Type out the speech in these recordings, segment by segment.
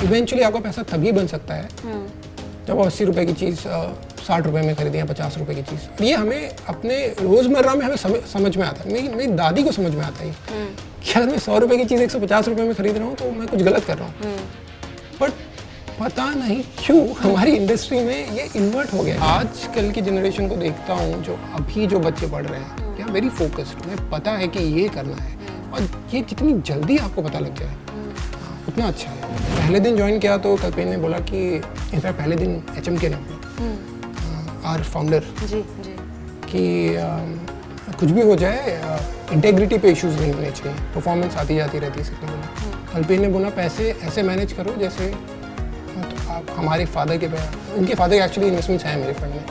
Eventually आपका पैसा तभी बन सकता है जब 80 रुपए की चीज़ 60 रुपए में खरीदें या 50 रुपए की चीज़। और ये हमें अपने रोज़मर्रा में हमें समझ में आता है। मेरी दादी को समझ में आता है कि अगर मैं 100 रुपए की चीज़ 150 रुपए में खरीद रहा हूँ तो मैं कुछ गलत कर रहा हूँ। बट पता नहीं क्यों हमारी इंडस्ट्री में ये इन्वर्ट हो गया। आजकल की जनरेशन को देखता हूँ, जो अभी जो बच्चे पढ़ रहे हैं, क्या वेरी फोकस्ड, उन्हें पता है कि ये करना है और ये जितनी जल्दी आपको पता लग जाए उतना अच्छा है। पहले दिन ज्वाइन किया तो कल्पेन ने बोला कि इनफैक्ट पहले दिन HMK ने बोला, आर फाउंडर, कि कुछ भी हो जाए इंटेग्रिटी पे इश्यूज नहीं होने चाहिए, परफॉर्मेंस आती जाती रहती है। सबने बोला, कल्पेन ने बोला पैसे ऐसे मैनेज करो जैसे तो आप हमारे फादर के उनके फादर के एक्चुअली इन्वेस्टमेंट्स हैं मेरे फंड में।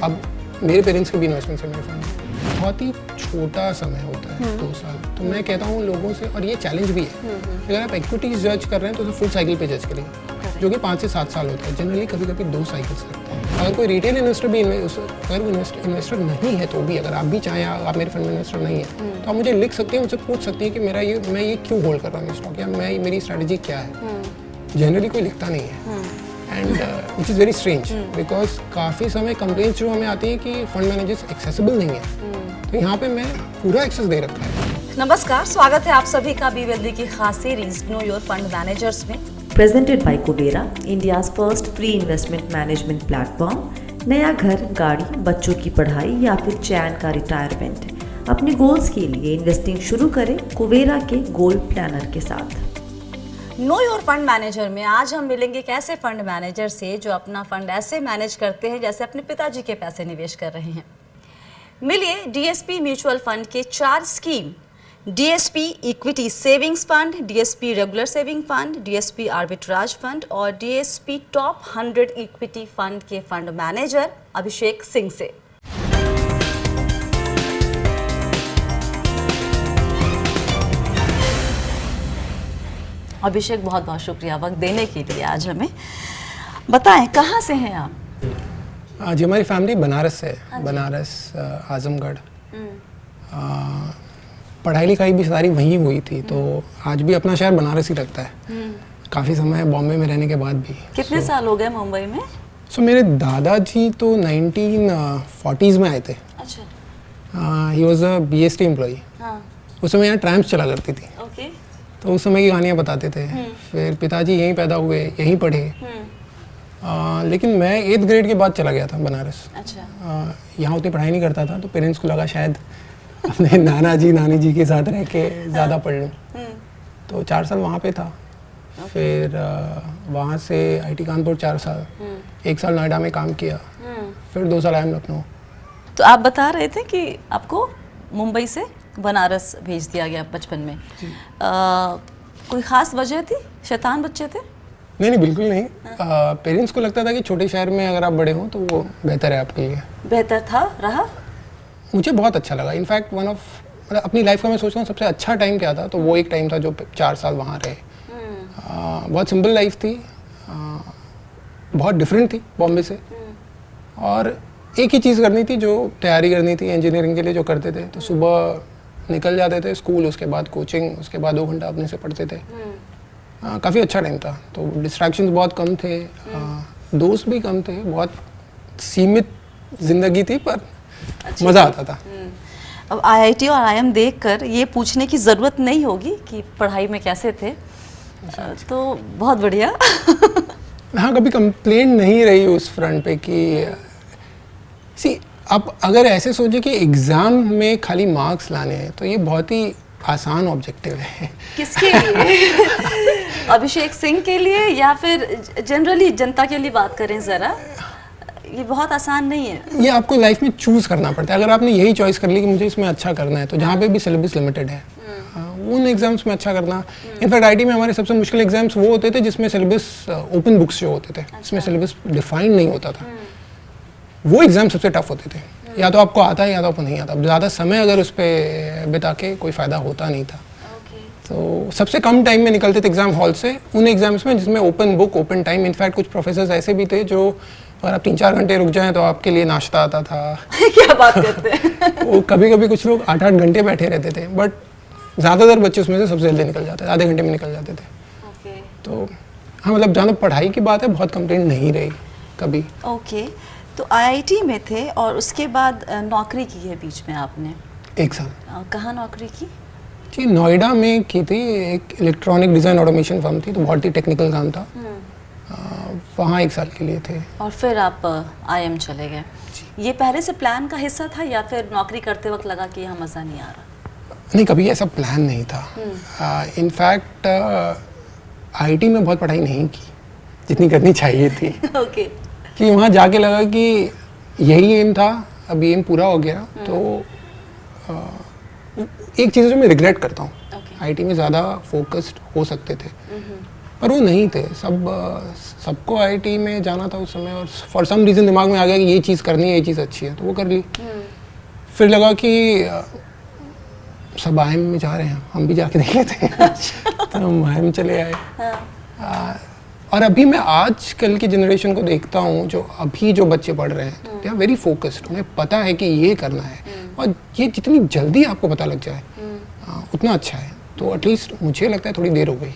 अब मेरे पेरेंट्स के भी इन्वेस्टमेंट्स हैं मेरे फंड में। बहुत ही छोटा समय होता है 2 साल। तो मैं कहता हूँ लोगों से, और ये चैलेंज भी है, अगर आप इक्विटीज जज कर रहे हैं तो उसे फुल साइकिल पे जज करेंगे, जो कि 5 से 7 साल होता है। जनरली कभी कभी 2 साइकिल्स लगते हैं। अगर कोई रिटेल इन्वेस्टर भी अगर वो इन्वेस्टर नहीं है तो भी, अगर आप भी चाहें आप मेरे फंड में इन्वेस्टर नहीं है तो आप मुझे लिख सकते हैं, मुझसे पूछ सकते हैं कि मैं ये क्यों होल्ड कर रहा हूँ स्टॉक, या मेरी स्ट्रैटेजी क्या है। जनरली कोई लिखता नहीं है, and which is very strange, because काफ़ी समय कंप्लेंट्स जो हमें आती है कि फंड मैनेजर्स एक्सेसिबल नहीं है। तो यहाँ पे मैं पूरा एक्सेस दे रखा है। नमस्कार, स्वागत है आप सभी का बीवेल्दी की खास series know your fund managers में। Presented by Kuvera, India's first free investment management platform. नया घर, गाड़ी, बच्चों की पढ़ाई या फिर चैन का रिटायरमेंट, अपने गोल्स के लिए इन्वेस्टिंग शुरू करें कुबेरा के गोल्ड प्लानर के साथ। नो योर फंड मैनेजर में आज हम मिलेंगे एक ऐसे फंड मैनेजर से जो अपना फंड ऐसे मैनेज करते हैं जैसे अपने पिताजी के पैसे निवेश कर रहे हैं। मिलिए DSP म्यूचुअल फंड के 4 scheme, DSP equity savings fund, DSP regular saving fund, DSP arbitrage fund और DSP टॉप 100 इक्विटी फंड के फंड मैनेजर अभिषेक सिंह से। अभिषेक, बहुत बहुत शुक्रिया वक्त देने के लिए। आज हमें बताएं कहाँ से हैं आप? जी, हमारी फैमिली बनारस से है, बनारस आजमगढ़। पढ़ाई लिखाई भी सारी वहीं हुई थी, तो आज भी अपना शहर बनारस ही लगता है। काफ़ी समय बॉम्बे में रहने के बाद भी। कितने साल हो गए मुंबई में? मेरे दादाजी तो 1940s में आए थे। अच्छा। He was a BST employee. उस समय यहाँ ट्रैम्स चला करती थी, तो उस समय की कहानियाँ बताते थे। फिर पिताजी यहीं पैदा हुए, यहीं पढ़े। लेकिन मैं 8th ग्रेड के बाद चला गया था बनारस। अच्छा। यहाँ उतनी पढ़ाई नहीं करता था, तो पेरेंट्स को लगा शायद अपने नाना जी नानी जी के साथ रह के ज़्यादा पढ़ लूँ। तो 4 साल वहाँ पे था। फिर वहाँ से IIT कानपुर 4 साल, 1 साल नोएडा में काम किया, फिर 2 साल IIM लखनऊ। तो आप बता रहे थे कि आपको मुंबई से बनारस भेज दिया गया बचपन में। कोई ख़ास वजह थी? शैतान बच्चे थे? नहीं, बिल्कुल नहीं। पेरेंट्स को लगता था कि छोटे शहर में अगर आप बड़े हों तो वो बेहतर है आपके लिए। बेहतर था, रहा? मुझे बहुत अच्छा लगा। इनफैक्ट मतलब अपनी लाइफ का मैं सोचता हूँ सबसे अच्छा टाइम क्या था, तो वो एक टाइम था जो 4 साल वहाँ रहे। बहुत सिंपल लाइफ थी, बहुत डिफरेंट थी बॉम्बे से, और एक ही चीज़ करनी थी, जो तैयारी करनी थी इंजीनियरिंग के लिए जो करते थे। तो सुबह निकल जाते थे स्कूल, उसके बाद कोचिंग, उसके बाद 2 घंटा अपने से पढ़ते थे। काफ़ी अच्छा टाइम था। तो डिस्ट्रैक्शंस बहुत कम थे, दोस्त भी कम थे, बहुत सीमित ज़िंदगी थी, पर मज़ा आता था। अब IIT और IIM देखकर ये पूछने की ज़रूरत नहीं होगी कि पढ़ाई में कैसे थे। तो बहुत बढ़िया। हाँ, कभी कंप्लेंट नहीं रही उस फ्रंट पे कि आप अगर ऐसे सोचे कि एग्ज़ाम में खाली मार्क्स लाने हैं, तो ये बहुत ही आसान ऑब्जेक्टिव है। किसके लिए? अभिषेक सिंह के लिए, या फिर जनरली जनता के लिए बात करें ज़रा? ये बहुत आसान नहीं है। ये आपको लाइफ में चूज़ करना पड़ता है। अगर आपने यही चॉइस कर ली कि मुझे इसमें अच्छा करना है, तो जहाँ पे भी सिलेबस लिमिटेड है, उन एग्जाम्स में अच्छा करना। इनफैक्ट IIT में हमारे सबसे मुश्किल एग्जाम्स वो होते थे जिसमें सिलेबस ओपन बुक्स जो होते थे, इसमें सिलेबस डिफाइंड नहीं होता था। वो एग्ज़ाम सबसे टफ होते थे। या तो आपको आता है या तो आपको नहीं आता। अब ज़्यादा समय अगर उस पर बिता के कोई फ़ायदा होता नहीं था। तो सबसे कम टाइम में निकलते थे एग्ज़ाम हॉल से उन एग्ज़ाम्स में जिसमें open book, open time. In fact कुछ प्रोफेसर्स ऐसे भी थे जो अगर आप 3-4 घंटे रुक जाएं तो आपके लिए नाश्ता आता था। क्या बात करते हैं? वो कभी कभी कुछ लोग 8-8 घंटे बैठे रहते थे, बट ज़्यादातर बच्चे उसमें से सबसे जल्दी निकल जाते थे, आधे घंटे में निकल जाते थे। तो हाँ मतलब जहाँ तक पढ़ाई की बात है बहुत कंप्लेंट नहीं रही कभी। ओके, तो आईआईटी में थे और उसके बाद नौकरी की है बीच में आपने? 1 साल। कहाँ नौकरी की? जी नोएडा में की थी, एक इलेक्ट्रॉनिक डिज़ाइन ऑटोमेशन फर्म थी, तो बहुत ही टेक्निकल काम था। वहाँ 1 साल के लिए थे। और फिर आप आईएम चले गए। ये पहले से प्लान का हिस्सा था या फिर नौकरी करते वक्त लगा कि यहाँ मज़ा नहीं आ रहा? नहीं, कभी ऐसा प्लान नहीं था। इनफैक्ट आईटी में बहुत पढ़ाई नहीं की जितनी करनी चाहिए थी। ओके। कि वहाँ जाके लगा कि यही एम था, अब एम पूरा हो गया। तो एक चीज़ जो मैं रिग्रेट करता हूँ, आईटी में ज़्यादा फोकस्ड हो सकते थे पर वो नहीं थे। सबको आईटी में जाना था उस समय, और फॉर सम रीज़न दिमाग में आ गया कि ये चीज़ करनी है, ये चीज़ अच्छी है, तो वो कर ली। फिर लगा कि सब आईएम में जा रहे हैं, हम भी जाके देख लेते हैं। तो हम आईएम चले आए। और अभी मैं आजकल की जनरेशन को देखता हूँ, जो अभी जो बच्चे पढ़ रहे हैं, दे आर वेरी फोकस्ड। उन्हें पता है कि ये करना है, और ये जितनी जल्दी आपको पता लग जाए उतना अच्छा है। तो एटलीस्ट मुझे लगता है थोड़ी देर हो गई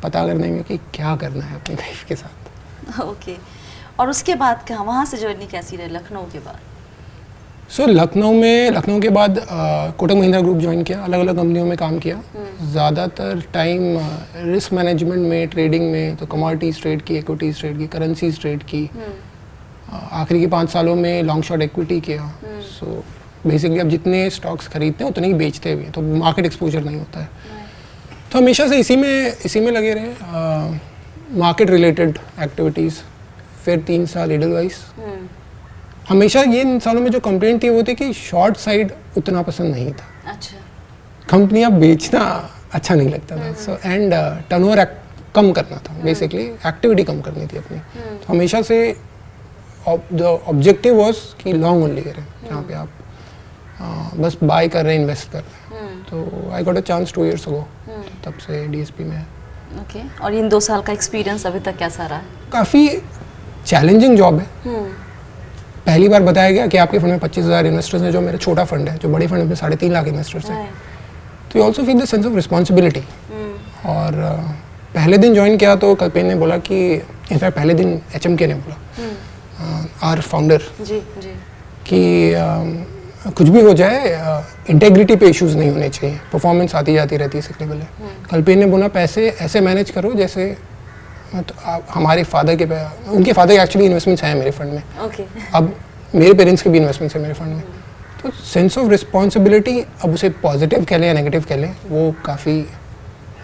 पता करने में कि क्या करना है अपनी लाइफ के साथ। ओके। और उसके बाद कहाँ, वहाँ से जर्नी कैसी रही लखनऊ के बाद? लखनऊ के बाद कोटक महिंद्रा ग्रुप ज्वाइन किया, अलग अलग कंपनियों में काम किया। ज़्यादातर टाइम रिस्क मैनेजमेंट में, ट्रेडिंग में, तो कमोडिटीज ट्रेड की, इक्विटीज ट्रेड की, करेंसीज ट्रेड की। आखिरी के 5 सालों में लॉन्ग शॉर्ट इक्विटी किया। सो बेसिकली अब जितने स्टॉक्स खरीदते हैं उतने ही बेचते भी हैं, तो मार्केट एक्सपोजर नहीं होता है। तो हमेशा से इसी में लगे रहे, मार्केट रिलेटेड एक्टिविटीज़। फिर 3 साल एडलवाइस। हमेशा ये इन सालों में जो कंप्लेंट थी वो थी कि शॉर्ट साइड उतना पसंद नहीं था। अच्छा। कंपनियां बेचना अच्छा नहीं लगता था। सो एंड टर्नओवर कम करना था, बेसिकली एक्टिविटी कम करनी थी अपनी। तो हमेशा से द ऑब्जेक्टिव वाज कि लॉन्ग ओनली करें, जहाँ पे आप बस बाय कर रहे हैं, इन्वेस्ट कर रहे हैं। तो I got a chance 2 years ago, तब से डीएसपी में है। ओके। और इन 2 साल का एक्सपीरियंस अभी तक कैसा रहा? काफ़ी चैलेंजिंग जॉब है। पहली बार बताया गया कि आपके फंड में 25,000 इन्वेस्टर्स हैं, जो मेरा छोटा फंड है, जो बड़े फंड में 3.5 लाख इन्वेस्टर्स हैं। तो you also feel the sense of responsibility. और पहले दिन ज्वाइन किया तो कल्पेन ने बोला कि, इनफैक्ट पहले दिन HMK ने बोला, आर फाउंडर, कि कुछ भी हो जाए इंटेग्रिटी पे इश्यूज नहीं होने चाहिए, परफॉर्मेंस आती जाती रहती है सिक्लिबल है। कल्पेन ने बोला पैसे ऐसे मैनेज करो जैसे तो हमारे फादर के, उनके फादर के एक्चुअली इन्वेस्टमेंट्स हैं मेरे फंड में। अब मेरे पेरेंट्स के भी इन्वेस्टमेंट्स हैं मेरे फंड में। तो सेंस ऑफ रिस्पॉन्सिबिलिटी, अब उसे पॉजिटिव कह लें या नेगेटिव कह लें, वो काफ़ी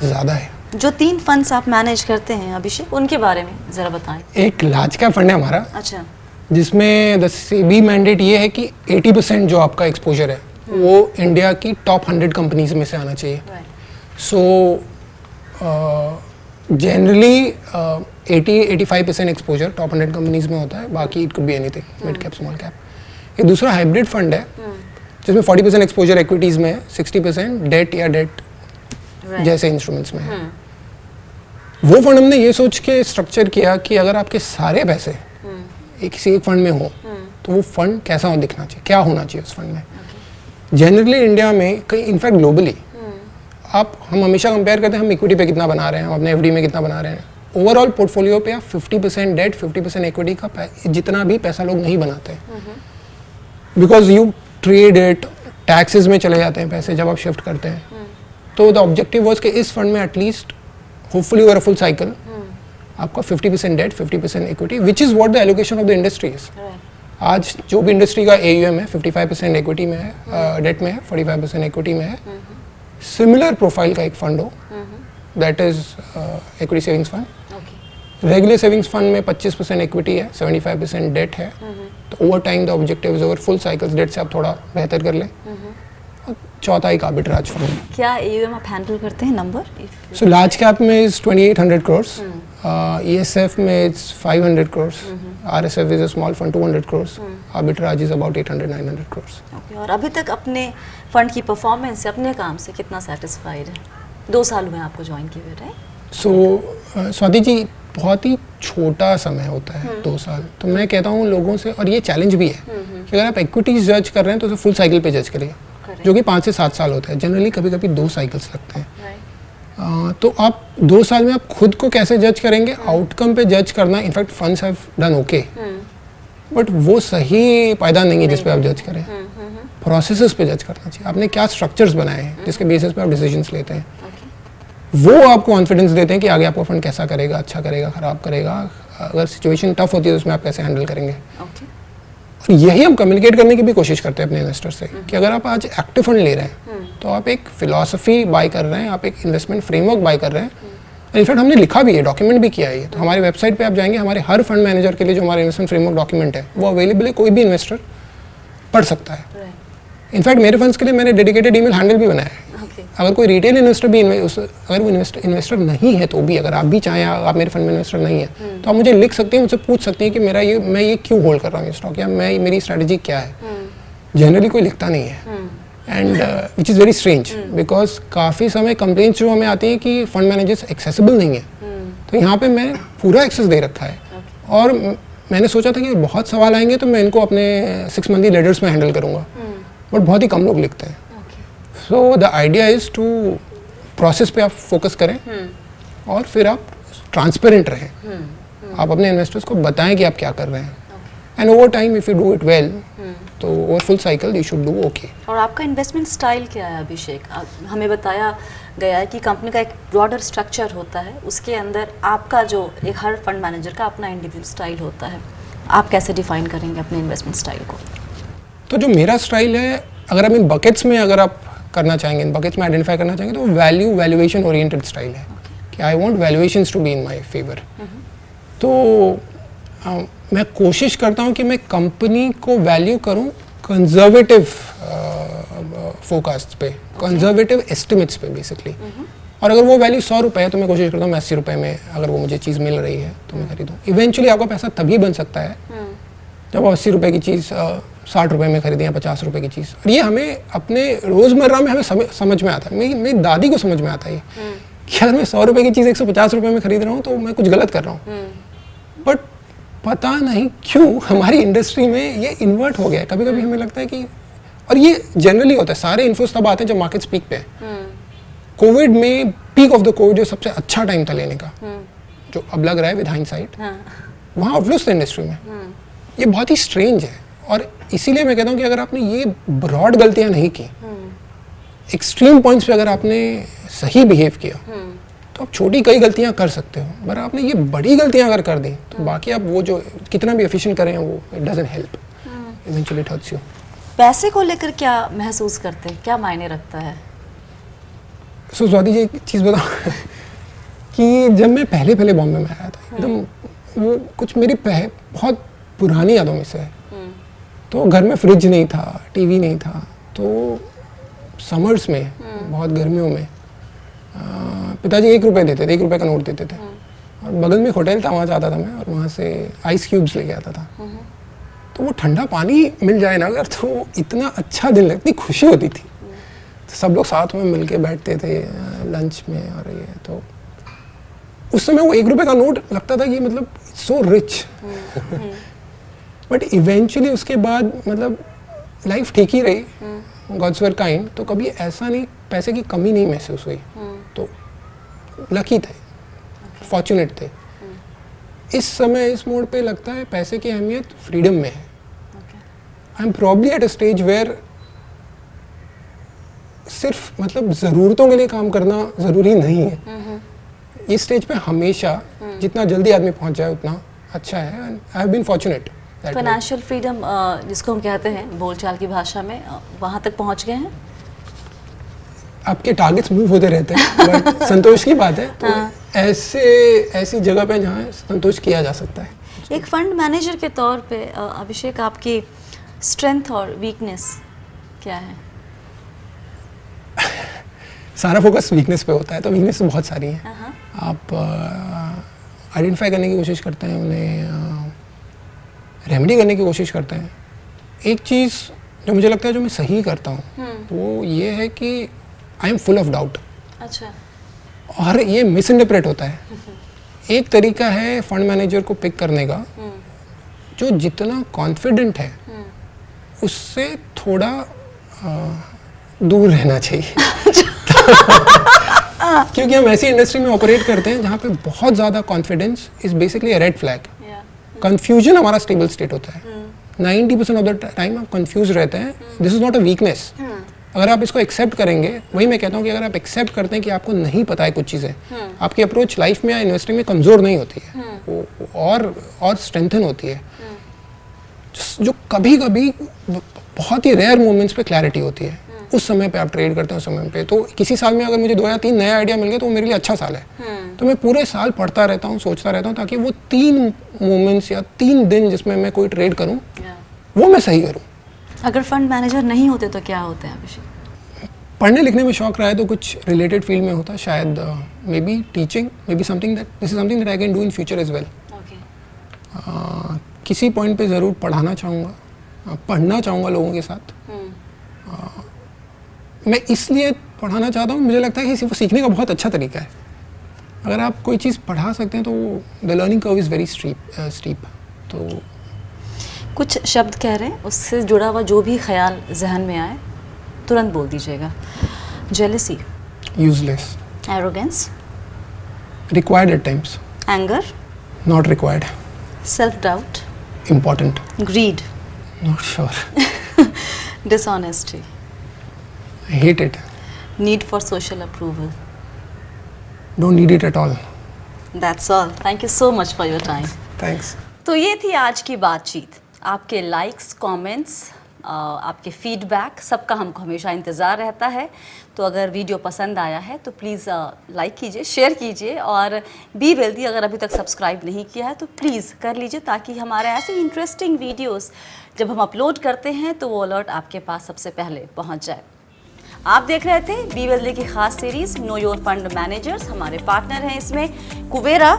ज़्यादा है। जो 3 फंड्स आप मैनेज करते हैं अभिषेक, उनके बारे में ज़रा बताएं। एक लार्ज कैप फंड है हमारा। अच्छा। जिसमें द सेबी मैंडेट ये है कि 80% जो आपका एक्सपोजर है वो इंडिया की टॉप 100 कंपनीज में से आना चाहिए। So generally 80-85% exposure top 100 companies में होता है, बाकी it could be anything, mid cap, small cap. एक दूसरा हाइब्रिड फंड है जिसमें 40% एक्सपोजर एक्विटीज़ में है, 60% डेट या डेट जैसे इंस्ट्रूमेंट्स में है। वो फंड हमने ये सोच के स्ट्रक्चर किया कि अगर आपके सारे पैसे किसी एक फंड में हो तो वो फंड कैसा दिखना चाहिए, क्या होना चाहिए उस फंड में। जनरली इंडिया में, कहीं इनफैक्ट ग्लोबली, हम हमेशा कंपेयर करते हैं हम इक्विटी पे कितना बना रहे हैं, हम अपने एफडी में कितना बना रहे हैं। ओवरऑल पोर्टफोलियो पे आप 50% डेट, 50% इक्विटी का जितना भी पैसा लोग नहीं बनाते हैं, because you trade it, taxes में चले जाते हैं पैसे जब आप शिफ्ट करते हैं। तो द ऑब्जेक्टिव वाज कि इस फंड में at least hopefully over a full cycle आपका 50% debt, 50% equity, which is what the allocation of the industry is. आज जो भी इंडस्ट्री का AUM है 55% इक्विटी में है, डेट में है, 45% इक्विटी में है। सिमिलर प्रोफाइल का एक फंड हो, that is equity savings fund. Regular savings fund में 25% इक्विटी है, 75% डेट है। तो over time the objective is over full cycles debt से आप थोड़ा बेहतर कर लें। और चौथा एक आर्बिट्राज फंड। क्या AUM आप हैंडल करते हैं नंबर? सो लार्ज कैप में इज 2800 crores, ESF में is 500 crores, RSF is a small fund 200 crores, arbitrage is about 800-900 crores। और अभी तक अपने फंड की परफॉर्मेंस से, अपने काम से कितना सेटिस्फाइड है? 2 साल हुए आपको ज्वाइन किए हुए, राइट? सो स्वाति जी, बहुत ही छोटा समय होता है 2 साल। तो मैं कहता हूँ लोगों से, और ये चैलेंज भी है कि अगर आप इक्विटीज जज कर रहे हैं तो उसे फुल साइकिल पे जज करिए, जो कि 5 से 7 साल होता है। जनरली कभी कभी 2 साइकिल्स लगते हैं। तो आप 2 साल में आप खुद को कैसे जज करेंगे? आउटकम पे जज करना, in fact funds have done okay, but वो सही पायदान नहीं है जिस पे आप जज करें। प्रोसेसेस पे जज करना चाहिए, आपने क्या स्ट्रक्चर्स बनाए हैं जिसके बेसिस पे आप डिसीजंस लेते हैं, वो आपको कॉन्फिडेंस देते हैं कि आगे आपका फंड कैसा करेगा, अच्छा करेगा, खराब करेगा, अगर सिचुएशन टफ होती है तो उसमें आप कैसे हैंडल करेंगे। और यही हम कम्युनिकेट करने की भी कोशिश करते हैं अपने इन्वेस्टर से कि अगर आप आज एक्टिव फंड ले रहे हैं तो आप एक फिलॉसफी बाय कर रहे हैं, आप एक इन्वेस्टमेंट फ्रेमवर्क बाय कर रहे हैं। इनफैक्ट हमने लिखा भी है, डॉक्यूमेंट भी किया है। तो हमारी वेबसाइट पे आप जाएंगे, हमारे हर फंड मैनेजर के लिए जो हमारा इन्वेस्टमेंट फ्रेमवर्क डॉक्यूमेंट है वो अवेलेबल है, कोई भी इन्वेस्टर पढ़ सकता है। इनफैक्ट मेरे फंड्स के लिए मैंने डेडिकेटेड ईमेल हैंडल भी बनाया है। अगर कोई रिटेल इन्वेस्टर भी अगर वो इन्वेस्टर नहीं है तो भी, अगर आप भी चाहें, आप मेरे फंड में इन्वेस्टर नहीं है तो आप मुझे लिख सकते हैं, मुझसे पूछ सकते हैं कि मैं ये क्यों होल्ड कर रहा हूँ स्टॉक, या मेरी स्ट्रैटेजी क्या है। जनरली कोई लिखता नहीं है, and which is very strange, because काफ़ी समय कंप्लेंट्स जो हमें आती हैं कि फंड मैनेजर्स एक्सेसिबल नहीं है। तो यहाँ पे मैं पूरा एक्सेस दे रखा है, और मैंने सोचा था कि बहुत सवाल आएंगे तो मैं इनको अपने 6 मंथली लेटर्स में हैंडल करूँगा, बट बहुत ही कम लोग लिखते हैं। So the idea is to process पे आप फोकस करें और फिर आप ट्रांसपेरेंट रहें, आप अपने इन्वेस्टर्स को बताएं कि आप क्या कर रहे हैं, and over time if you do it well तो over full cycle you should do okay. और आपका इन्वेस्टमेंट स्टाइल क्या है अभिषेक? हमें बताया गया है कि कंपनी का एक ब्रॉडर स्ट्रक्चर होता है, उसके अंदर आपका जो एक हर फंड मैनेजर का अपना इंडिविजुअल स्टाइल होता है। आप कैसे डिफाइन करेंगे अपने इन्वेस्टमेंट स्टाइल को? तो जो मेरा स्टाइल है, अगर आप इन बकेट्स में अगर आप करना चाहेंगे, इन बकेट्स में आइडेंटिफाई करना चाहेंगे, तो वैल्यूएशन ओरिएंटेड स्टाइल है कि I want valuations to be in my favour. तो मैं कोशिश करता हूँ कि मैं कंपनी को वैल्यू करूँ कंजर्वेटिव फोकास्ट पे, कंजर्वेटिव एस्टिमेट्स पे बेसिकली। और अगर वो वैल्यू 100 रुपये है तो मैं कोशिश करता हूँ मैं 80 रुपये में अगर वो मुझे चीज़ मिल रही है तो मैं खरीदूँ। इवेंचुअली आपका पैसा तभी बन सकता है जब आप 80 रुपये की चीज़ 60 रुपये में खरीदें या 50 रुपये की चीज़। और ये हमें अपने रोज़मर्रा में हमें समझ में आता है। मेरी दादी को समझ में आता है कि अगर मैं 100 रुपये की चीज़ 150 रुपये में खरीद रहा हूँ तो मैं कुछ गलत कर रहा हूँ। बट पता नहीं क्यों हमारी इंडस्ट्री में ये इन्वर्ट हो गया है। कभी कभी हमें लगता है कि, और ये जनरली होता है, सारे इन्फ्लोस तब आते हैं जब मार्केट्स पीक पे है। कोविड में, पीक ऑफ द कोविड जो सबसे अच्छा टाइम था लेने का, जो अब लग रहा है विद हाइंडसाइट, वहाँ आउटफ्लोस थे इंडस्ट्री में। ये बहुत ही स्ट्रेंज है, और इसीलिए मैं कहता हूँ कि अगर आपने ये ब्रॉड गलतियाँ नहीं की, एक्सट्रीम पॉइंट्स पे अगर आपने सही बिहेव किया, तो आप छोटी कई गलतियाँ कर सकते हो। पर आपने ये बड़ी गलतियाँ अगर कर दी तो बाकी आप वो जो कितना भी एफिशिएंट करें वो it doesn't help, eventually it hurts you. पैसे को लेकर क्या महसूस करते हैं, क्या मायने रखता है? सो स्वाति जी, एक चीज़ बताऊँ कि जब मैं पहले बॉम्बे में आया था, एकदम वो कुछ मेरी बहुत पुरानी यादों में से है। तो घर में फ्रिज नहीं था, टीवी नहीं था, तो समर्स में बहुत गर्मियों में पिताजी 1 रुपये देते थे, 1 रुपये का नोट देते थे, और बगल में एक होटल था, वहाँ जाता था मैं और वहाँ से आइस क्यूब्स लेके आता था। तो वो ठंडा पानी मिल जाए ना अगर, तो इतना अच्छा दिन लगती, खुशी होती थी। तो सब लोग साथ में मिल के बैठते थे लंच में, और ये तो उस समय वो 1 रुपये का नोट लगता था कि मतलब सो रिच। बट इवेंचुअली उसके बाद मतलब लाइफ ठीक ही रही, गॉड्स वर काइंड। तो कभी ऐसा नहीं, पैसे की कमी नहीं महसूस हुई। तो लकी थे, फॉर्चुनेट थे। इस समय इस मोड पे लगता है पैसे की अहमियत फ्रीडम में है। I am probably at a stage where सिर्फ मतलब ज़रूरतों के लिए काम करना ज़रूरी नहीं है। इस स्टेज पे हमेशा जितना जल्दी आदमी पहुंच जाए उतना अच्छा है। I have been fortunate. Financial freedom जिसको हम कहते हैं बोलचाल की भाषा में, वहाँ तक पहुँच गए हैं? आपके टारगेट्स मूव होते रहते हैं, बट संतोष की बात है तो ऐसी जगह पे जहाँ संतोष किया जा सकता है। एक फंड मैनेजर के तौर पे अभिषेक, आपकी स्ट्रेंथ और वीकनेस क्या है? सारा फोकस वीकनेस पे होता है, तो वीकनेस तो बहुत सारी हैं। आप आइडेंटिफाई करने की कोशिश करते हैं, उन्हें रेमेडी करने की कोशिश करते हैं। एक चीज़ जो मुझे लगता है जो मैं सही करता हूँ वो ये है कि I am full of doubt. अच्छा। और ये मिस इंटरप्रेट होता है। एक तरीका है फंड मैनेजर को पिक करने का जो जितना कॉन्फिडेंट है उससे थोड़ा दूर रहना चाहिए। क्योंकि हम ऐसी इंडस्ट्री में ऑपरेट करते हैं जहाँ पे बहुत ज़्यादा confidence is basically red flag. Confusion हमारा स्टेबल स्टेट होता है। 90% ऑफ द टाइम आप कंफ्यूज रहते हैं। This is not a weakness. अगर आप इसको एक्सेप्ट करेंगे, वही मैं कहता हूँ कि अगर आप एक्सेप्ट करते हैं कि आपको नहीं पता है कुछ चीज़ें, आपकी अप्रोच लाइफ में या इन्वेस्टिंग में कमज़ोर नहीं होती है, वो और स्ट्रेंथन होती है। जो कभी कभी बहुत ही रेयर मोमेंट्स पे क्लैरिटी होती है, उस समय पे आप ट्रेड करते हैं। उस समय पे तो किसी साल में अगर मुझे 2 या 3 नए आइडिया मिल गए तो वो मेरे लिए अच्छा साल है। तो मैं पूरे साल पढ़ता रहता हूँ, सोचता रहता हूँ, ताकि वो 3 मोमेंट्स या 3 दिन जिसमें मैं कोई ट्रेड करूँ वो मैं सही करूँ। अगर फंड मैनेजर नहीं होते तो क्या होते हैं अभिषेक? पढ़ने लिखने में शौक रहा है तो कुछ रिलेटेड फील्ड में होता, शायद maybe teaching, maybe something that this is something that I can do in future as well. किसी पॉइंट पे ज़रूर पढ़ाना चाहूँगा, पढ़ना चाहूँगा लोगों के साथ। मैं इसलिए पढ़ाना चाहता हूँ, मुझे लगता है कि वो सीखने का बहुत अच्छा तरीका है। अगर आप कोई चीज़ पढ़ा सकते हैं तो the learning curve is very steep. तो कुछ शब्द कह रहे हैं, उससे जुड़ा हुआ जो भी ख्याल जहन में आए तुरंत बोल दीजिएगा। Jealousy, useless. Arrogance, required at times, anger, not required. Self doubt, important, greed, not sure. Dishonesty, I hate it, need for social approval. Don't need it at all. That's all. Thank you so much for your time. Thanks. तो ये थी आज की बातचीत। आपके likes, comments, आपके feedback, सबका हमको हमेशा इंतज़ार रहता है। तो अगर वीडियो पसंद आया है तो प्लीज़ लाइक कीजिए, शेयर कीजिए, और बी वेल्दी अगर अभी तक सब्सक्राइब नहीं किया है तो प्लीज़ कर लीजिए, ताकि हमारे ऐसे इंटरेस्टिंग वीडियोस जब हम अपलोड करते हैं तो वो अलर्ट आपके पास सबसे पहले पहुंच जाए। आप देख रहे थे बी वेल्दी की खास series know your fund managers. हमारे पार्टनर हैं इसमें कुबेरा।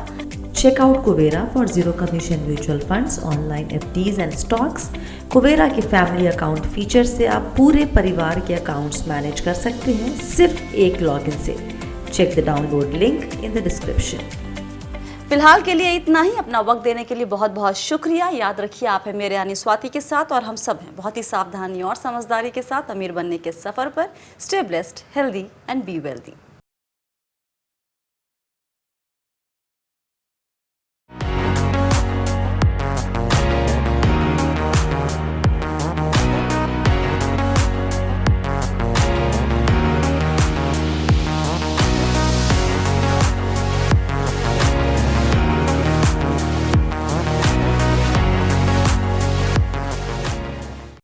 Check out Kuvera for zero commission mutual funds, online FDs and stocks. कुबेरा के फैमिली अकाउंट फीचर से आप पूरे परिवार के अकाउंट्स मैनेज कर सकते हैं सिर्फ एक लॉगिन से। Check the download link in the description. फिलहाल के लिए इतना ही। अपना वक्त देने के लिए बहुत बहुत शुक्रिया। याद रखिए, आप हैं मेरे यानी स्वाति के साथ, और हम सब हैं बहुत ही सावधानी और समझदारी के साथ अमीर बनने के सफ़र पर। Stay blessed, healthy and be wealthy.